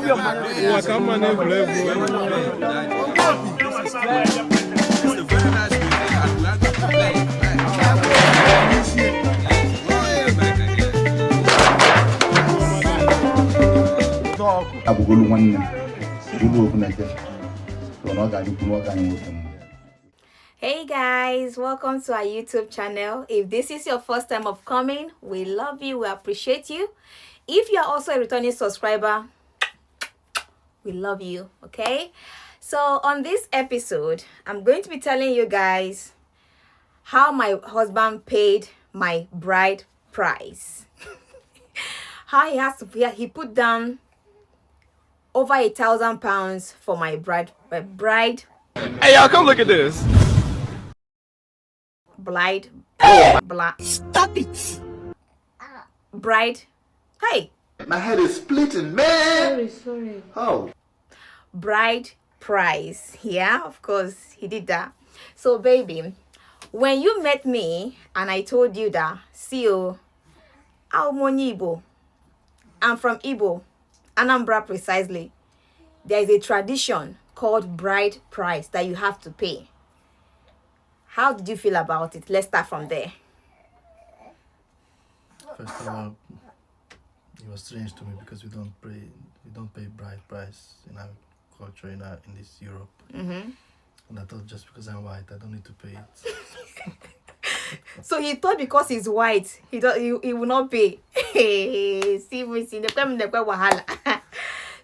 Hey guys, welcome to our YouTube channel. If this is your first time of coming, we love you, we appreciate you. If you are also a returning subscriber, we love you, okay? So on this episode, I'm going to be telling you guys how my husband paid my bride price. How he put down over £1,000 for my bride. Hey y'all, come look at this. Stop it. Bride. Hey. My head is splitting, man. Sorry. Oh. Bride price. Yeah, of course he did that. So baby, when you met me and I told you that, see you, I'm from Igbo, Anambra precisely. There is a tradition called bride price that you have to pay. How did you feel about it? Let's start from there. First of all, it was strange to me because we don't pay bride price in our culture in this Europe. And I thought just because I'm white, I don't need to pay it. So he thought because he's white, he will not pay.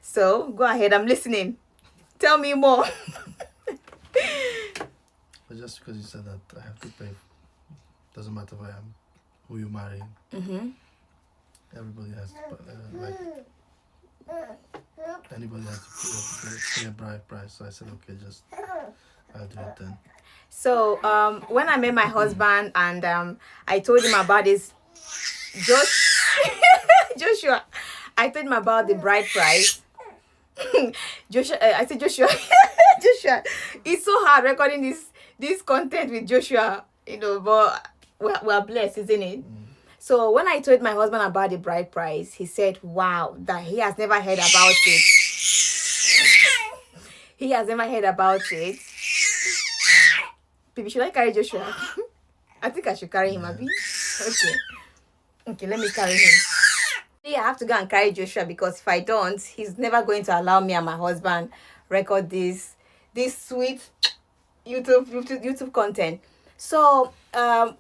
So go ahead, I'm listening. Tell me more. But just because you said that I have to pay, doesn't matter who I am, who you marry. Everybody has anybody has to pay a bride price. So I said, okay, I'll do it then. So when I met my husband and I told him about this, Joshua, I told him about the bride price. Joshua, Joshua, it's so hard recording this content with Joshua, but we're blessed, isn't it? So when I told my husband about the bride price, he said, wow, that he has never heard about it. He has never heard about it. Baby, should I carry Joshua? I think I should carry him, Abby. Okay, let me carry him. I have to go and carry Joshua because if I don't, he's never going to allow me and my husband record this sweet YouTube content. So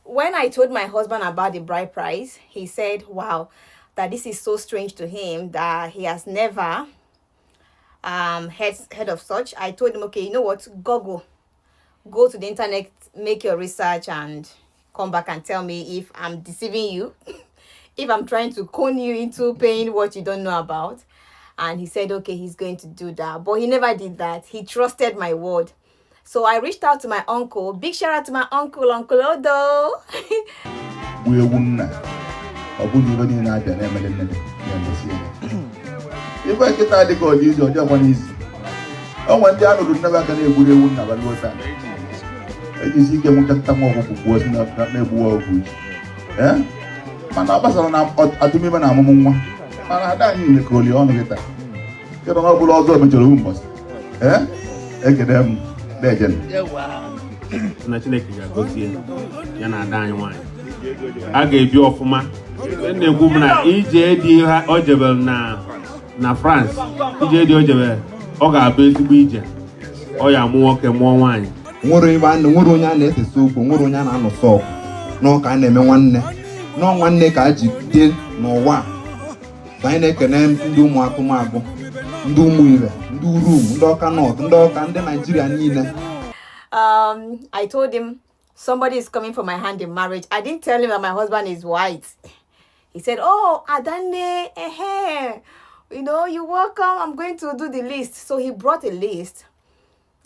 when I told my husband about the bride price, he said, wow, that this is so strange to him that he has never heard of such. I told him, okay, you know what, go to the internet, make your research and come back and tell me if I'm deceiving you. If I'm trying to con you into paying what you don't know about. And he said, okay, he's going to do that. But he never did that. He trusted my word. So I reached out to my uncle. Big shout out to my uncle, Uncle Odo. Mana pasal na atumi mana amumwa mana ada ni nekoli onu kita kero na bulo ozo mejoro umbos ekedem dejen na Chineke ga-agozie ya na ada anyị nwanyị a ga-ebi ọfụma na-ekwu m na ije dị ha ojebel na France ije dị ojebel ọ ga-abụ ezigbo ije ọ ya mụ nwoke mụọ nwanyị nwere onye a na-esese okwu nwere onye a na-anụsọ ọgụ n'ọka a na-eme nwanne ka a ji dị n'ụwa ka anyị na-ekene ndị ụmụ akụmagụ ndị ụmụ ire ndị urum ndị ọka nọt ndị ọka ndị Nigeria niile. I told him somebody is coming for my hand in marriage. I didn't tell him that my husband is white. He said, oh, Adane, you're welcome. I'm going to do the list. So he brought a list.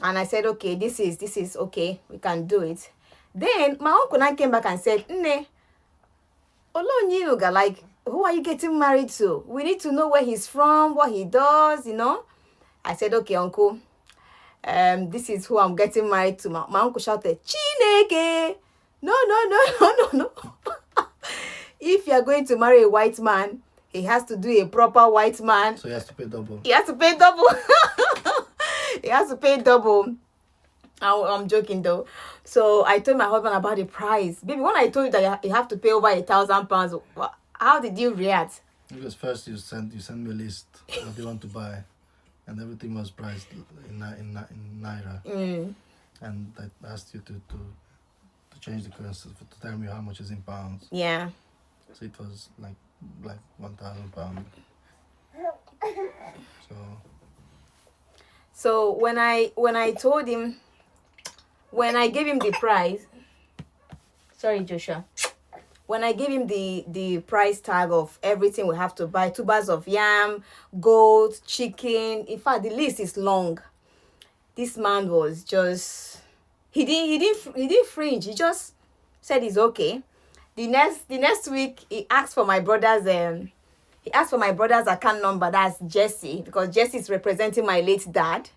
And I said, okay, this is okay. We can do it. Then my uncle now came back and said, like, who are you getting married to? We need to know where he's from, what he does, I said, okay, uncle. This is who I'm getting married to. My uncle shouted, Chineke! No. If you're going to marry a white man, he has to do a proper white man. So he has to pay double. He has to pay double. He has to pay double. I'm joking though. So I told my husband about the price. Baby, when I told you that you have to pay over £1,000, how did you react? Because first you send me a list of what you want to buy, and everything was priced in naira. And I asked you to change the currency to tell me how much is in pounds. Yeah. So it was like £1,000. So when I told him, when I gave him the price, sorry Joshua, when I gave him the price tag of everything we have to buy, 2 bags of yam, goat, chicken, in fact the list is long. This man was just, he didn't fringe. He just said it's okay. The next week he asked for my brother's account number. That's Jesse, because Jesse is representing my late dad.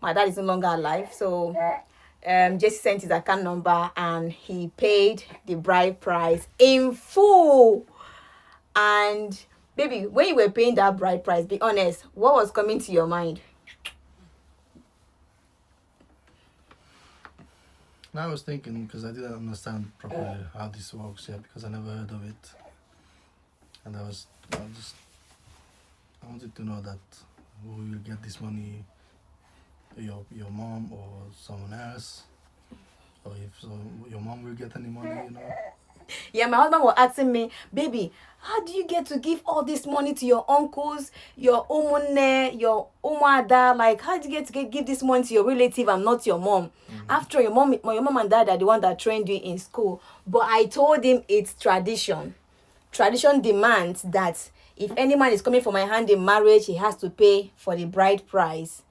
My dad is no longer alive, so Jesse sent his account number and he paid the bride price in full. And baby, when you were paying that bride price, be honest, what was coming to your mind? Now I was thinking, because I didn't understand properly how this works yet, because I never heard of it, and I wanted to know that who will get this money, your mom or someone else, or if so, your mom will get any money, you know. Yeah, my husband was asking me, baby, how do you get to give all this money to your uncles, your umone, your umada? Like, how do you get to give this money to your relative and not your mom? After your mom and dad are the one that trained you in school. But I told him it's tradition. Tradition demands that if any man is coming for my hand in marriage, he has to pay for the bride price.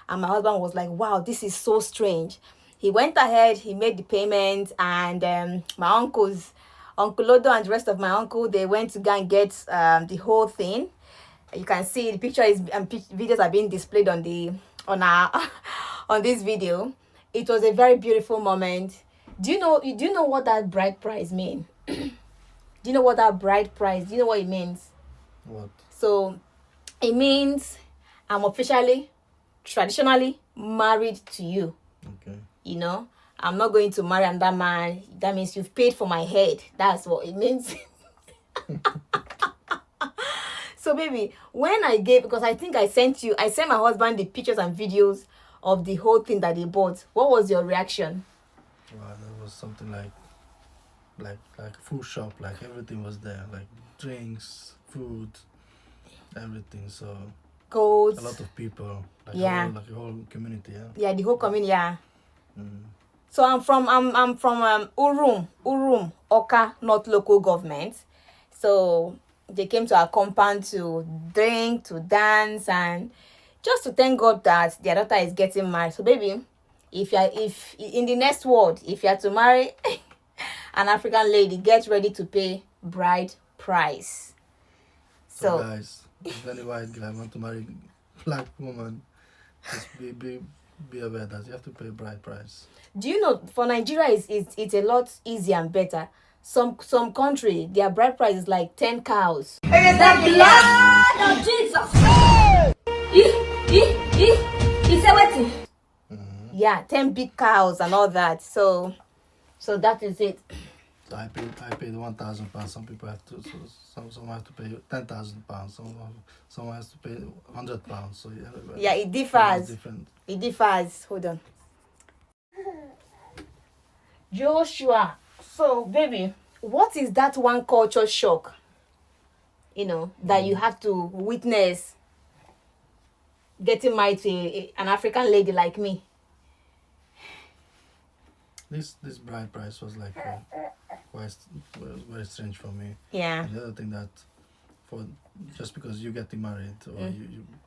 And my husband was like, wow, this is so strange. He went ahead, he made the payment, and my uncles, Uncle Lodo and the rest of my uncle, they went to go and get the whole thing. You can see the picture is videos are being displayed on this video. It was a very beautiful moment. Do you know what that bride price means? Do you know what that bride price? Do you know what it means? What? So it means I'm officially, traditionally married to you. Okay. You know, I'm not going to marry another man. That means you've paid for my head. That's what it means. So baby, when I gave, because I think I sent my husband the pictures and videos of the whole thing that they bought. What was your reaction? Wow, that was something like a food shop. Like everything was there, like drinks, food, everything. So Goats. a lot of people, like Yeah. a whole community. Yeah. Yeah, the whole community. Yeah. So I'm from Urum, Oka, not local government. So they came to our compound to drink, to dance, and just to thank God that their daughter is getting married. So baby, if in the next world, if you are to marry an African lady, get ready to pay bride price. So guys, if any white guy want to marry black woman, just be aware that you have to pay bride price. Do you know for Nigeria it's a lot easier and better. Some country their bride price is like 10 cows. The blood of Jesus. He said what? Yeah, 10 big cows and all that. So that is it. So I paid £1,000. Some people have to. Some have to pay £10,000. Someone has to pay £100. So Yeah, it differs. Different. It differs. Hold on. Joshua. So baby, what is that one culture shock? You know, that you have to witness getting married to an African lady like me. This bride price was like was very strange for me. Yeah. And the other thing that just because you getting married or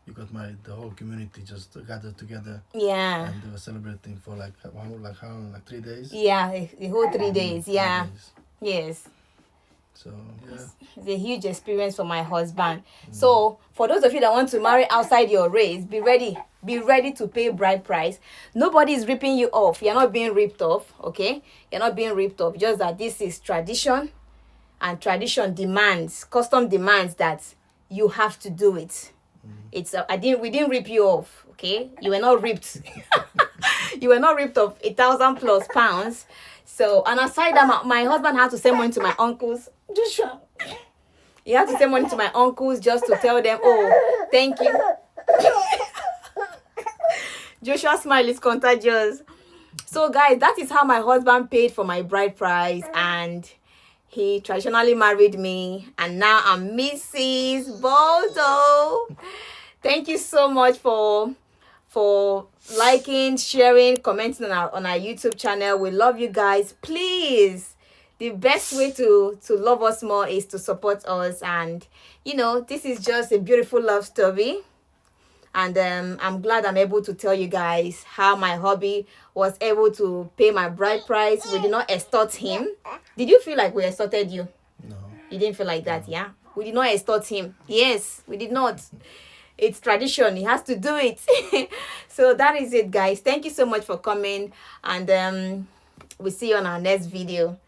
you got married, the whole community just gathered together. Yeah. And they were celebrating for like 3 days. Yeah, the whole 3 days. Yeah. 3 days. Yes. So yeah. It's a huge experience for my husband. So for those of you that want to marry outside your race, be ready. Be ready to pay bride price. Nobody is ripping you off. You're not being ripped off, okay? You're not being ripped off. Just that this is tradition, and tradition demands, custom demands that you have to do it. It's we didn't rip you off, okay? You were not ripped. You were not ripped of 1,000 plus pounds. So, and aside that, my husband had to send money to my uncles. Joshua, he had to send money to my uncles just to tell them, oh, thank you. Joshua's smile is contagious. So, guys, that is how my husband paid for my bride price, and he traditionally married me, and now I'm Mrs. Boldo. Thank you so much for liking, sharing, commenting on our YouTube channel. We love you guys. Please, the best way to love us more is to support us. And this is just a beautiful love story, and I'm glad I'm able to tell you guys how my hubby was able to pay my bride price. We did not extort him. Did you feel like we extorted you? No. You didn't feel like that? Yeah, we did not extort him. Yes, we did not. It's tradition. He has to do it. So that is it, guys. Thank you so much for coming, and we'll see you on our next video.